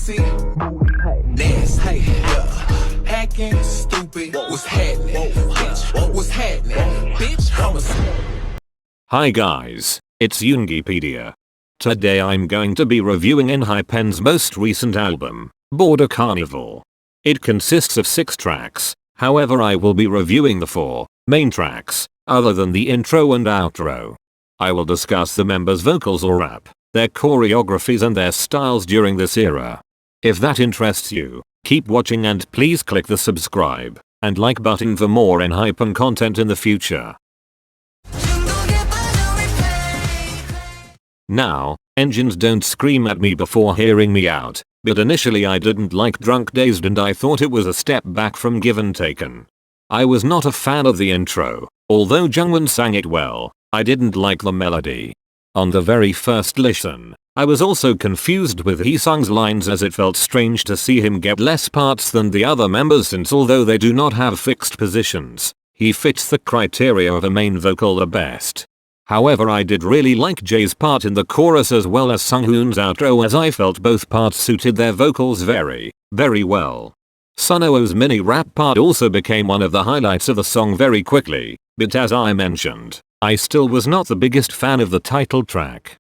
booty, nasty, yeah. Hacking, stupid, what's happening? Bitch, what's happening? Bitch, I'm a... Hi guys, it's Yungipedia. Today I'm going to be reviewing Enhypen's most recent album, Border Carnival. It consists of 6 tracks, however I will be reviewing the 4 main tracks, other than the intro and outro. I will discuss the members' vocals or rap, their choreographies and their styles during this era. If that interests you, keep watching and please click the subscribe and like button for more Enhypen content in the future. Now, engines don't scream at me before hearing me out, but initially I didn't like Drunk-Dazed and I thought it was a step back from Given Taken. I was not a fan of the intro, although Jungwon sang it well, I didn't like the melody. On the very first listen, I was also confused with Hee-sung's lines as it felt strange to see him get less parts than the other members since although they do not have fixed positions, he fits the criteria of a main vocal the best. However, I did really like Jae's part in the chorus as well as Sunghoon's outro as I felt both parts suited their vocals very well. Sunwoo's mini rap part also became one of the highlights of the song very quickly, but as I mentioned, I still was not the biggest fan of the title track.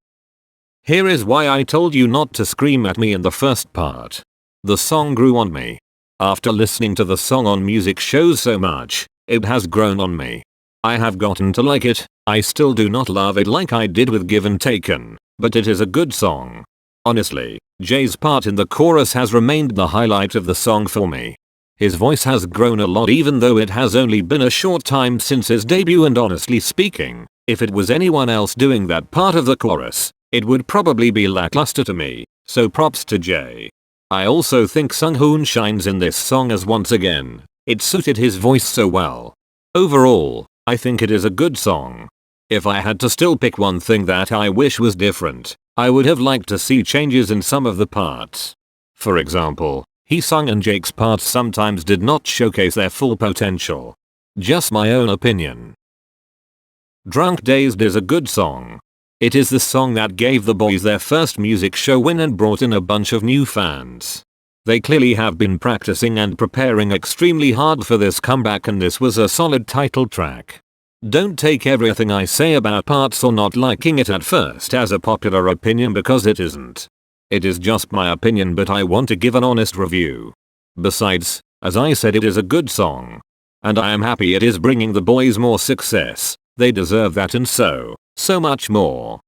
Here is why I told you not to scream at me in the first part. The song grew on me. After listening to the song on music shows so much, it has grown on me. I have gotten to like it. I still do not love it like I did with Given Taken, but it is a good song. Honestly, Jae's part in the chorus has remained the highlight of the song for me. His voice has grown a lot even though it has only been a short time since his debut and honestly speaking, if it was anyone else doing that part of the chorus, it would probably be lackluster to me, so props to Jae. I also think Sunghoon shines in this song as once again, it suited his voice so well. Overall, I think it is a good song. If I had to still pick one thing that I wish was different, I would have liked to see changes in some of the parts. For example, Hee-sung and Jake's parts sometimes did not showcase their full potential. Just my own opinion. Drunk-Dazed is a good song. It is the song that gave the boys their first music show win and brought in a bunch of new fans. They clearly have been practicing and preparing extremely hard for this comeback and this was a solid title track. Don't take everything I say about parts or not liking it at first as a popular opinion because it isn't. It is just my opinion but I want to give an honest review. Besides, as I said it is a good song. And I am happy it is bringing the boys more success, they deserve that and so much more.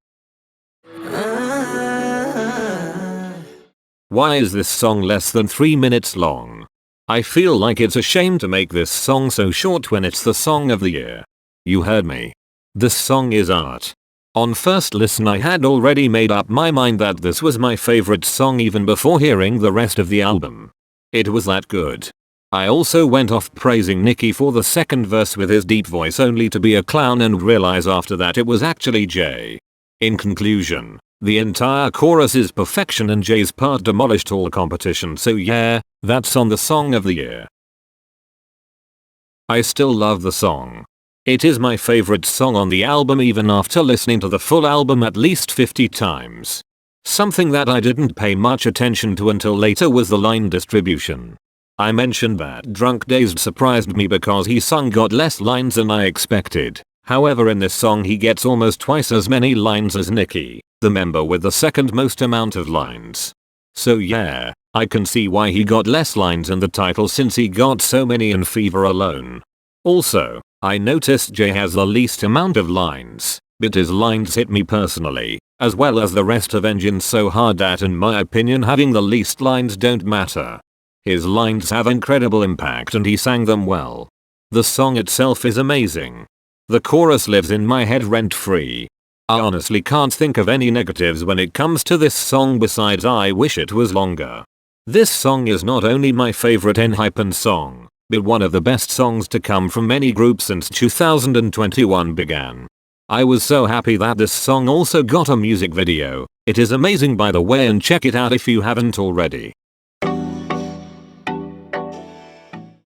Why is this song less than 3 minutes long? I feel like it's a shame to make this song so short when it's the song of the year. You heard me. This song is art. On first listen I had already made up my mind that this was my favorite song even before hearing the rest of the album. It was that good. I also went off praising Nicki for the second verse with his deep voice only to be a clown and realize after that it was actually Jae. In conclusion, the entire chorus is perfection and Jae's part demolished all competition so yeah, that's on the song of the year. I still love the song. It is my favorite song on the album even after listening to the full album at least 50 times. Something that I didn't pay much attention to until later was the line distribution. I mentioned that Drunk-Dazed surprised me because Hee-sung got less lines than I expected. However in this song he gets almost twice as many lines as Nicki, the member with the second most amount of lines. So yeah, I can see why he got less lines in the title since he got so many in Fever alone. Also, I noticed Jae has the least amount of lines, but his lines hit me personally, as well as the rest of Engine so hard that in my opinion having the least lines don't matter. His lines have incredible impact and he sang them well. The song itself is amazing. The chorus lives in my head rent-free. I honestly can't think of any negatives when it comes to this song besides I wish it was longer. This song is not only my favorite Enhypen song, but one of the best songs to come from any group since 2021 began. I was so happy that this song also got a music video. It is amazing by the way and check it out if you haven't already.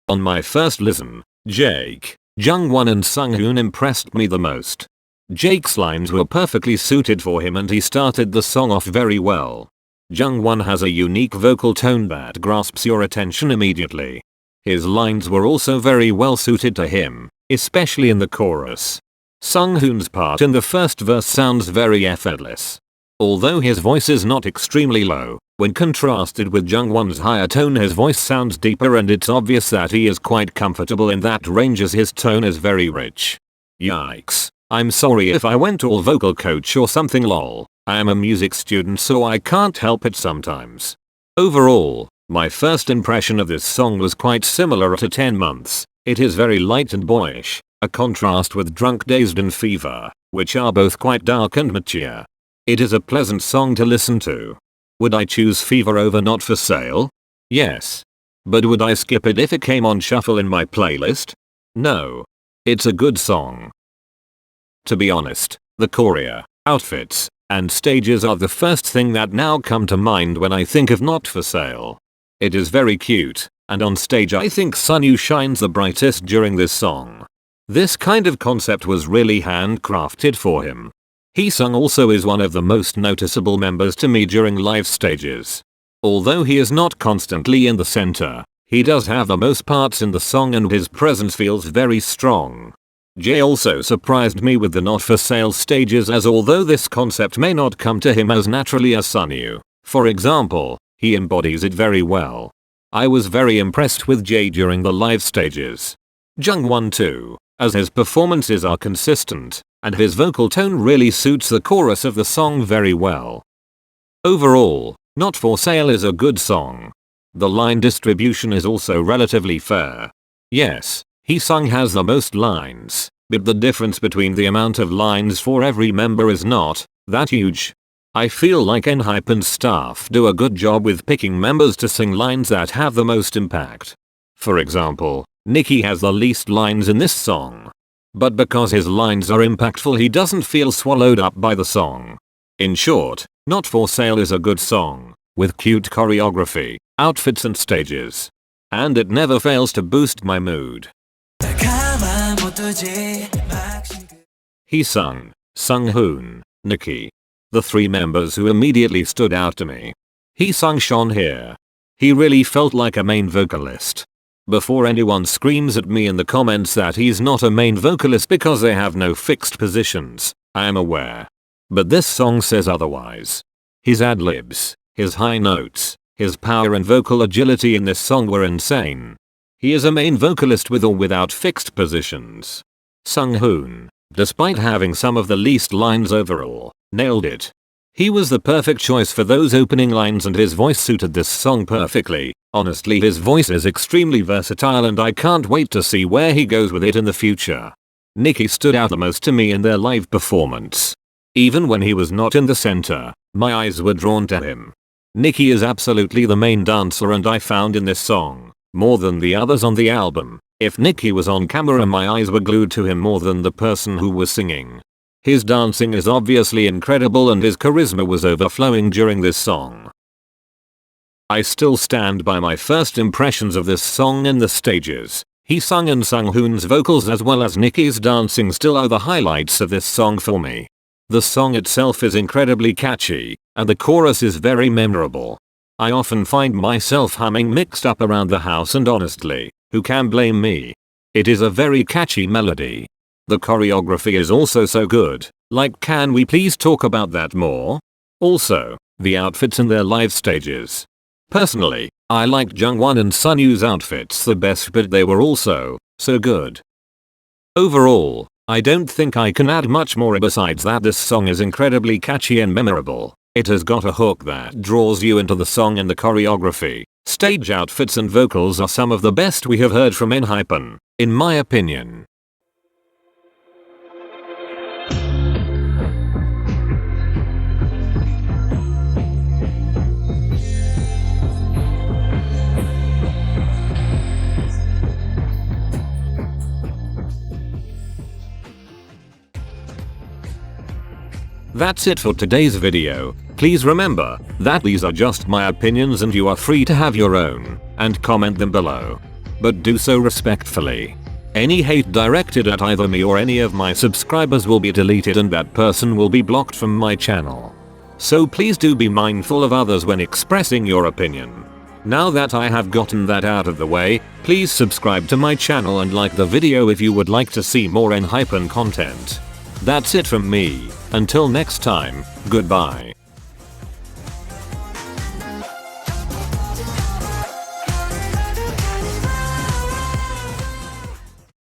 On my first listen, Jake, Jungwon and Sunghoon impressed me the most. Jake's lines were perfectly suited for him and he started the song off very well. Jungwon has a unique vocal tone that grasps your attention immediately. His lines were also very well suited to him, especially in the chorus. Sunghoon's part in the first verse sounds very effortless. Although his voice is not extremely low, when contrasted with Jungwon's higher tone his voice sounds deeper and it's obvious that he is quite comfortable in that range as his tone is very rich. Yikes. I'm sorry if I went all vocal coach or something lol. I am a music student so I can't help it sometimes. Overall, my first impression of this song was quite similar to 10 months. It is very light and boyish, a contrast with Drunk-Dazed and Fever, which are both quite dark and mature. It is a pleasant song to listen to. Would I choose Fever over Not For Sale? Yes. But would I skip it if it came on shuffle in my playlist? No. It's a good song. To be honest, the choreo, outfits, and stages are the first thing that now come to mind when I think of Not For Sale. It is very cute, and on stage I think Sunyu shines the brightest during this song. This kind of concept was really handcrafted for him. Heesung also is one of the most noticeable members to me during live stages. Although he is not constantly in the center, he does have the most parts in the song and his presence feels very strong. Jae also surprised me with the Not For Sale stages as although this concept may not come to him as naturally as Sunyu, for example, he embodies it very well. I was very impressed with Jae during the live stages. Jungwon too, as his performances are consistent, and his vocal tone really suits the chorus of the song very well. Overall, Not For Sale is a good song. The line distribution is also relatively fair. Yes, Heesung has the most lines, but the difference between the amount of lines for every member is not that huge. I feel like Enhypen's staff do a good job with picking members to sing lines that have the most impact. For example, Nicky has the least lines in this song. But because his lines are impactful he doesn't feel swallowed up by the song. In short, Not For Sale is a good song, with cute choreography, outfits and stages. And it never fails to boost my mood. Heesung, Sunghoon, Nicky. The three members who immediately stood out to me. Heesung shone here. He really felt like a main vocalist. Before anyone screams at me in the comments that he's not a main vocalist because they have no fixed positions, I am aware. But this song says otherwise. His ad-libs, his high notes, his power and vocal agility in this song were insane. He is a main vocalist with or without fixed positions. Sunghoon, despite having some of the least lines overall, nailed it. He was the perfect choice for those opening lines and his voice suited this song perfectly. Honestly, his voice is extremely versatile and I can't wait to see where he goes with it in the future. Nicky stood out the most to me in their live performance. Even when he was not in the center, my eyes were drawn to him. Nicky is absolutely the main dancer and I found in this song, more than the others on the album, if Nicky was on camera my eyes were glued to him more than the person who was singing. His dancing is obviously incredible and his charisma was overflowing during this song. I still stand by my first impressions of this song in the stages. Heesung and Sunghoon's vocals as well as Nicky's dancing still are the highlights of this song for me. The song itself is incredibly catchy, and the chorus is very memorable. I often find myself humming Mixed Up around the house and honestly, who can blame me? It is a very catchy melody. The choreography is also so good, like can we please talk about that more? Also, the outfits in their live stages. Personally, I liked Jungwon and Sunyu's outfits the best but they were also so good. Overall, I don't think I can add much more besides that this song is incredibly catchy and memorable. It has got a hook that draws you into the song and the choreography, stage outfits and vocals are some of the best we have heard from Enhypen, in my opinion. That's it for today's video. Please remember that these are just my opinions and you are free to have your own and comment them below. But do so respectfully. Any hate directed at either me or any of my subscribers will be deleted and that person will be blocked from my channel. So please do be mindful of others when expressing your opinion. Now that I have gotten that out of the way, please subscribe to my channel and like the video if you would like to see more Enhypen content. That's it from me. Until next time, goodbye.